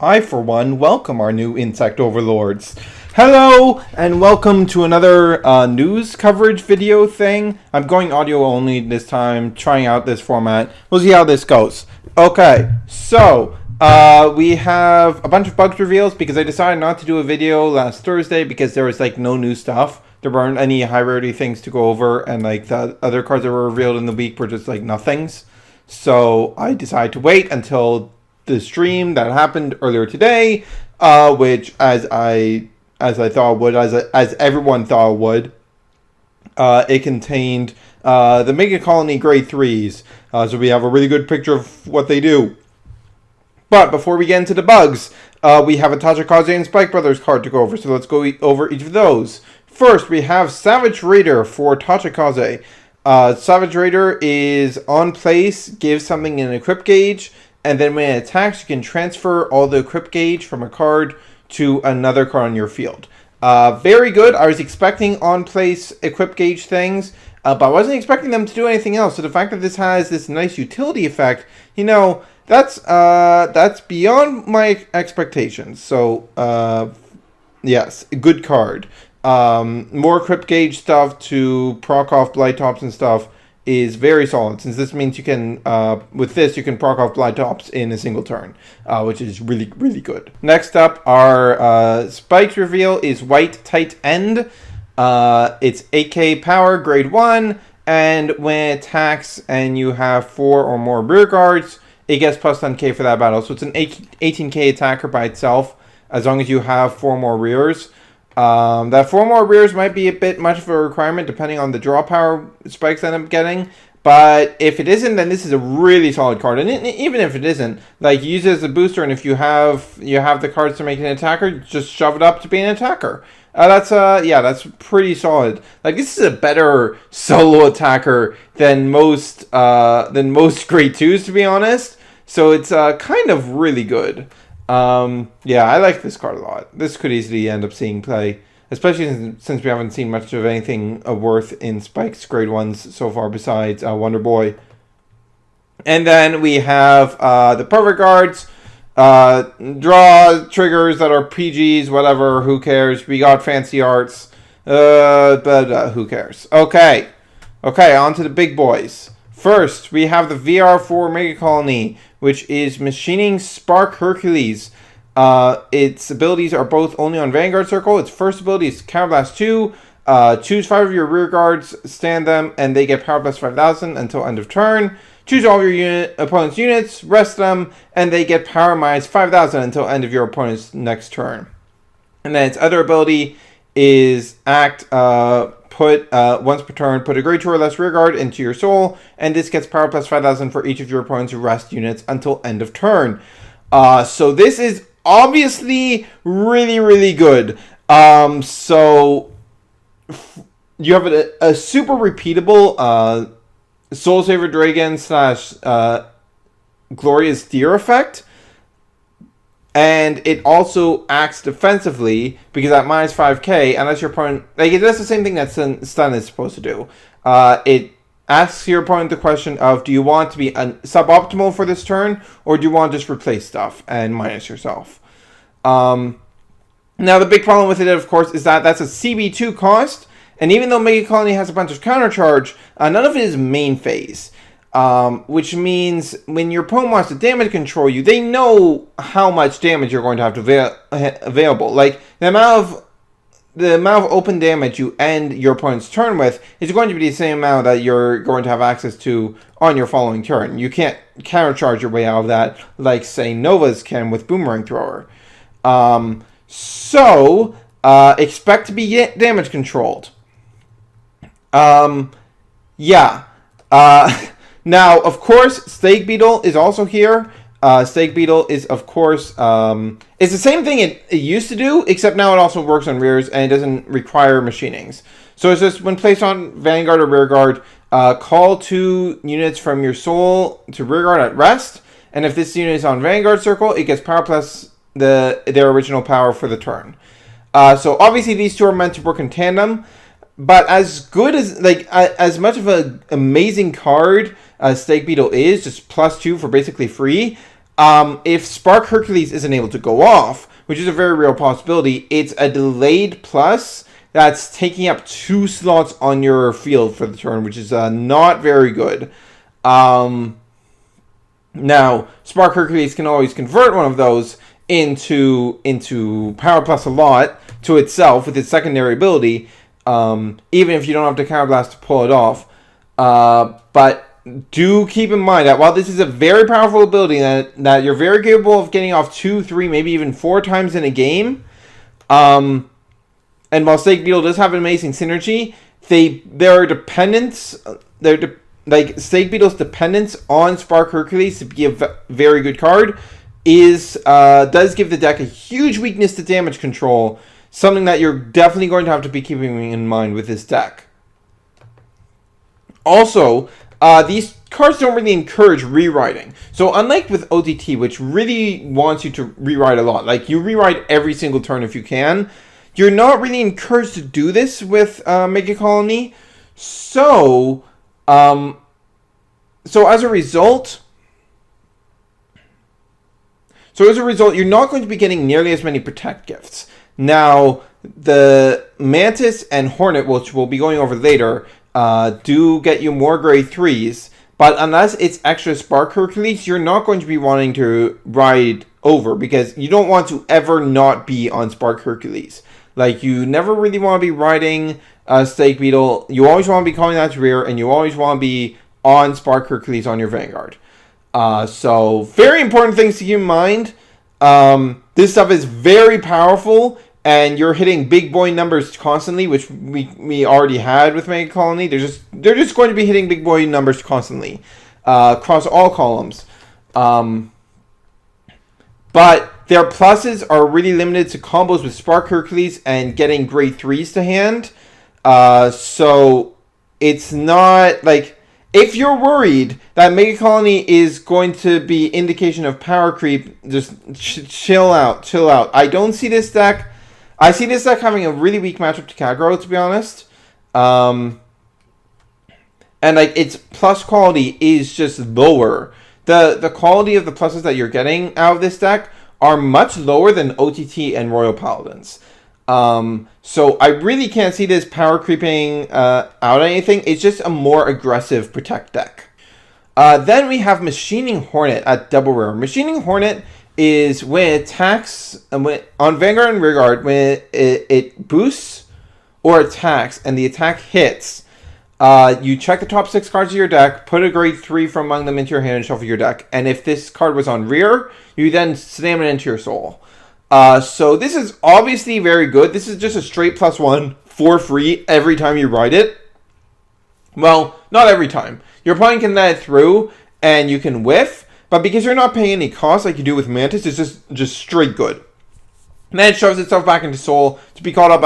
I, for one, welcome our new insect overlords. Hello, and welcome to another news coverage video thing. I'm going audio only this time, trying out this format. We'll see how this goes. Okay, so we have a bunch of bugs reveals because I decided not to do a video last Thursday because there was like no new stuff. There weren't any high rarity things to go over, and like the other cards that were revealed in the week were just like nothings. So I decided to wait until the stream that happened earlier today, which as I thought would, as everyone thought would, it contained the Megacolony grade 3s, so we have a really good picture of what they do. But before we get into the bugs, we have a Tachikaze and Spike Brothers card to go over, so let's go over each of those. First, we have Savage Raider for Tachikaze. Savage Raider is on place, gives something an equip gauge, and then when it attacks, you can transfer all the equip gauge from a card to another card on your field. Very good. I was expecting on-place equip gauge things, but I wasn't expecting them to do anything else. So the fact that this has this nice utility effect, you know, that's beyond my expectations. So, yes, good card. More equip gauge stuff to proc off Blight Tops and stuff is very solid, since this means you can, with this, you can proc off Blight Tops in a single turn, which is really, really good. Next up, our Spikes reveal is White Tight End. It's 8k power, grade 1, and when it attacks and you have 4 or more rear guards, it gets plus 10k for that battle. So it's an 18k attacker by itself, as long as you have 4 more rears. That 4 more rears might be a bit much of a requirement depending on the draw power Spikes end up getting, but if it isn't, then this is a really solid card. And even if it isn't, like, use it as a booster, and if you have the cards to make an attacker, just shove it up to be an attacker. That's pretty solid. Like, this is a better solo attacker than most grade 2s, to be honest. So it's kind of really good. Yeah, I like this card a lot. This could easily end up seeing play, especially since we haven't seen much of anything of worth in Spike's grade 1s so far besides Wonder Boy. And then we have the Perfect Guards, draw triggers that are PGs, whatever, who cares. We got fancy arts, but who cares. Okay, on to the big boys. First, we have the VR4 Megacolony, which is Machining Spark Hercules. Its abilities are both only on Vanguard Circle. Its first ability is Counterblast 2. Choose 5 of your rear guards, stand them, and they get Power Blast 5000 until end of turn. Choose all of your opponent's units, rest them, and they get Power minus 5000 until end of your opponent's next turn. And then its other ability is Act... once per turn, put a grade 2 or less rear guard into your soul, and this gets power plus 5000 for each of your opponent's rest units until end of turn. So this is obviously really, really good. So you have a super repeatable Soul Saver Dragon / Glorious Deer effect. And it also acts defensively because at minus 5k, unless your opponent... Like, it does the same thing that Stun is supposed to do. It asks your opponent the question of, do you want to be suboptimal for this turn, or do you want to just replace stuff and minus yourself? Now, the big problem with it, of course, is that that's a CB2 cost, and even though Megacolony has a bunch of countercharge, none of it is main phase. Which means when your opponent wants to damage control you, they know how much damage you're going to have to available. Like, the amount of open damage you end your opponent's turn with is going to be the same amount that you're going to have access to on your following turn. You can't countercharge your way out of that like, say, Novas can with Boomerang Thrower. So expect to be damage controlled. Yeah. Now, of course, Stake Beetle is also here. Stake Beetle is, of course, it's the same thing it used to do, except now it also works on rears and it doesn't require machinings. So it's just when placed on Vanguard or Rearguard, call 2 units from your soul to Rearguard at rest, and if this unit is on Vanguard Circle, it gets power plus their original power for the turn. So obviously these two are meant to work in tandem. But as good as, like, as much of an amazing card Stake Beetle is, just +2 for basically free, if Spark Hercules isn't able to go off, which is a very real possibility, it's a delayed plus that's taking up 2 slots on your field for the turn, which is not very good. Now, Spark Hercules can always convert one of those into Power Plus a lot to itself with its secondary ability, even if you don't have the Counter Blast to pull it off. But do keep in mind that while this is a very powerful ability that you're very capable of getting off 2, 3, maybe even 4 times in a game, and while Snake Beetle does have an amazing synergy, their dependence, Snake Beetle's dependence on Spark Hercules to be a very good card does give the deck a huge weakness to damage control, something that you're definitely going to have to be keeping in mind with this deck. Also, these cards don't really encourage rewriting. So unlike with OTT, which really wants you to rewrite a lot, like you rewrite every single turn if you can, you're not really encouraged to do this with Megacolony. So as a result, you're not going to be getting nearly as many Protect gifts. Now, the Mantis and Hornet, which we'll be going over later, do get you more grade 3s, but unless it's extra Spark Hercules, you're not going to be wanting to ride over, because you don't want to ever not be on Spark Hercules. Like, you never really want to be riding Snake Beetle. You always want to be calling that to rear, and you always want to be on Spark Hercules on your Vanguard. So, very important things to keep in mind. This stuff is very powerful, and you're hitting big boy numbers constantly, which we already had with Megacolony. They're just going to be hitting big boy numbers constantly across all columns. But their pluses are really limited to combos with Spark Hercules and getting grade 3s to hand. So it's not like, if you're worried that Megacolony is going to be indication of power creep, just chill out. I don't see this deck. I see this deck having a really weak matchup to Kagero, to be honest. And like, its plus quality is just lower. The quality of the pluses that you're getting out of this deck are much lower than OTT and Royal Paladins. So I really can't see this power creeping out anything. It's just a more aggressive Protect deck. Then we have Machining Hornet at double rare. Machining Hornet is when it attacks on Vanguard and Rearguard, when it boosts or attacks and the attack hits, you check the top 6 cards of your deck, put a grade 3 from among them into your hand and shuffle your deck. And if this card was on rear, you then slam it into your soul. So this is obviously very good. This is just a straight +1 for free every time you ride it. Well, not every time. Your opponent can let it through and you can whiff, but because you're not paying any cost like you do with Mantis, it's just straight good. And then it shoves itself back into soul to be called out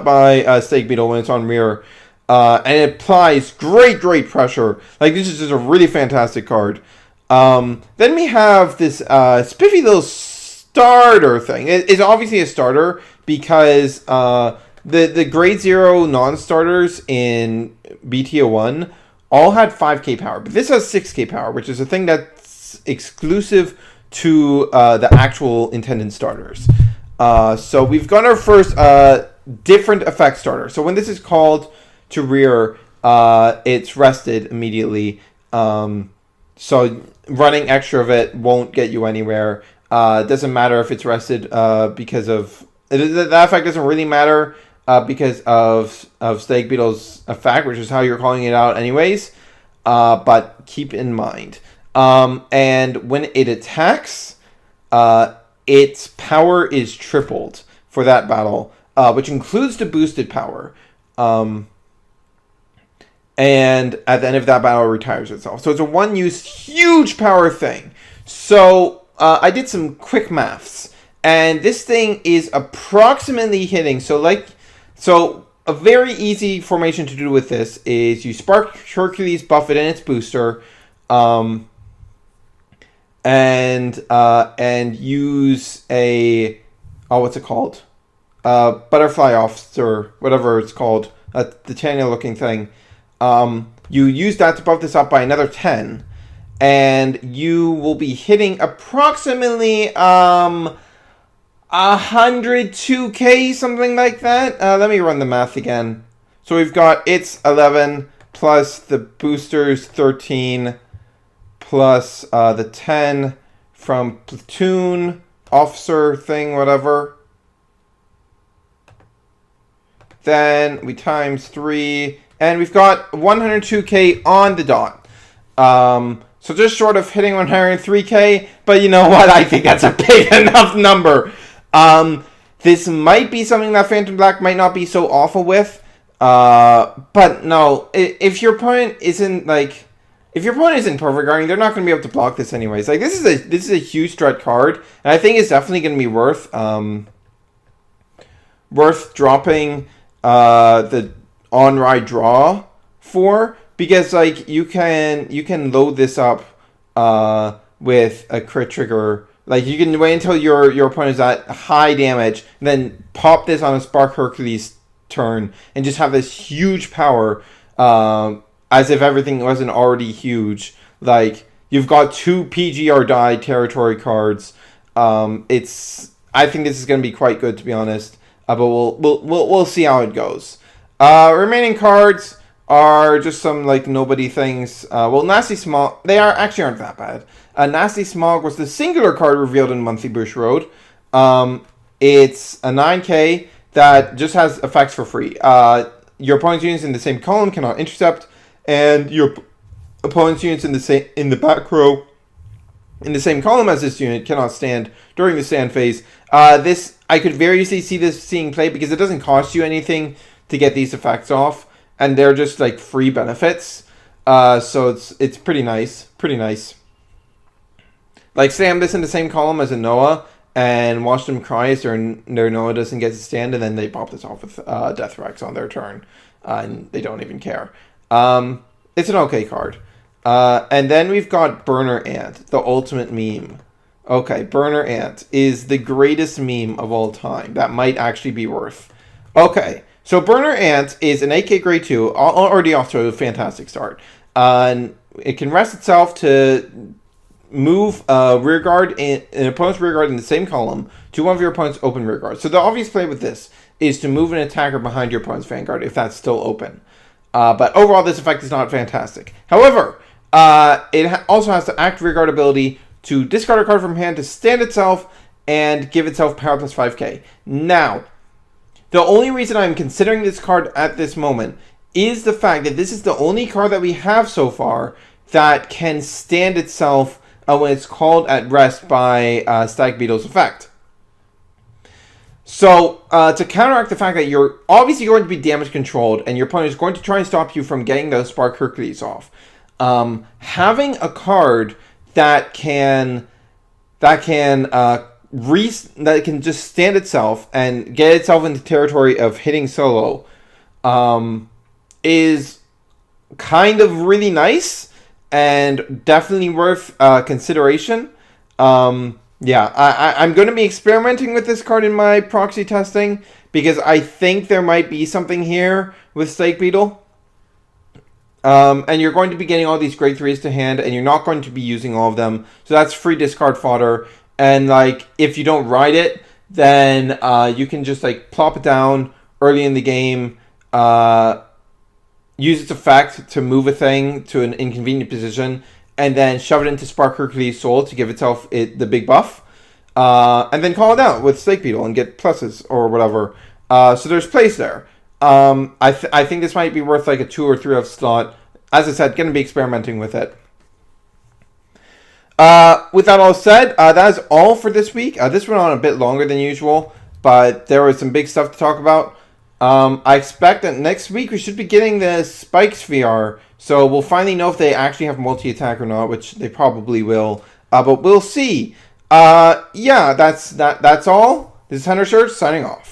by Snake Beetle when it's on rear. And it applies great pressure. Like, this is just a really fantastic card. Then we have this spiffy little starter thing. It's obviously a starter because the grade 0 non-starters in BTO1 all had 5k power. But this has 6k power, which is a thing that's exclusive to the actual intended starters. So we've got our first different effect starter. So when this is called to rear, it's rested immediately. So running extra of it won't get you anywhere. It doesn't matter if it's rested because of... That effect doesn't really matter because of Snake Beetle's effect, which is how you're calling it out anyways. But keep in mind. And when it attacks, its power is tripled for that battle, which includes the boosted power. And at the end of that battle, it retires itself. So it's a one-use, huge power thing. So I did some quick maths, and this thing is approximately hitting. So a very easy formation to do with this is you Spark Hercules, buff it in its booster, and use a what's it called? Butterfly Officer, whatever it's called, the Tanya looking thing. You use that to buff this up by another 10. And you will be hitting approximately 102k, something like that. Let me run the math again. So we've got it's 11 plus the boosters 13 plus the 10 from platoon, officer thing, whatever. Then we times 3, and we've got 102k on the dot. So just short of hitting 103k, but you know what? I think that's a big enough number. This might be something that Phantom Black might not be so awful with. But no, if your opponent isn't perfect guarding, they're not going to be able to block this anyways. Like this is a huge threat card, and I think it's definitely going to be worth dropping the on-ride draw for, because like you can load this up with a crit trigger. Like you can wait until your opponent is at high damage, and then pop this on a Spark Hercules turn and just have this huge power, as if everything wasn't already huge. Like you've got 2 PG or die territory cards. I think this is going to be quite good, to be honest. But we'll see how it goes. Remaining cards are just some like nobody things. Nasty Smog, they aren't that bad. Nasty Smog was the singular card revealed in Monthly Bush Road. It's a 9k that just has effects for free. Your opponent's units in the same column cannot intercept, and your opponent's units in the back row in the same column as this unit cannot stand during the stand phase. This I could very easily see this seeing play because it doesn't cost you anything to get these effects off, and they're just like free benefits. So it's pretty nice. Like slam this in the same column as a Noah and watch them cry as their Noah doesn't get to stand, and then they pop this off with Death Rex on their turn, and they don't even care. It's an okay card. And then we've got Burner Ant, the ultimate meme. Okay, Burner Ant is the greatest meme of all time. That might actually be worth. Okay, so Burner Ant is an 8k grade 2, already off to a fantastic start. And it can rest itself to move rear guard in an opponent's rear guard in the same column to one of your opponent's open rear guards. So the obvious play with this is to move an attacker behind your opponent's Vanguard if that's still open. But overall, this effect is not fantastic. However, it also has the act rear guard ability to discard a card from hand to stand itself and give itself power plus 5k. Now, the only reason I'm considering this card at this moment is the fact that this is the only card that we have so far that can stand itself when it's called at rest by Stag Beetle's effect. So, to counteract the fact that you're obviously going to be damage controlled and your opponent is going to try and stop you from getting those Spark Hercules off, having a card that can just stand itself and get itself into territory of hitting solo is kind of really nice and definitely worth consideration. I'm going to be experimenting with this card in my proxy testing because I think there might be something here with Stake Beetle. And you're going to be getting all these grade 3s to hand, and you're not going to be using all of them. So that's free discard fodder. And like, if you don't ride it, then you can just like plop it down early in the game, use its effect to move a thing to an inconvenient position, and then shove it into Spark Hercules' Soul to give itself the big buff. And then call it out with Stake Beetle and get pluses or whatever. So there's plays there. I think this might be worth like a 2 or 3 of slot. As I said, going to be experimenting with it. With that all said, that is all for this week. This went on a bit longer than usual, but there was some big stuff to talk about. I expect that next week we should be getting the Spikes VR, so we'll finally know if they actually have multi-attack or not, which they probably will. But we'll see. That's all. This is Hunter Church signing off.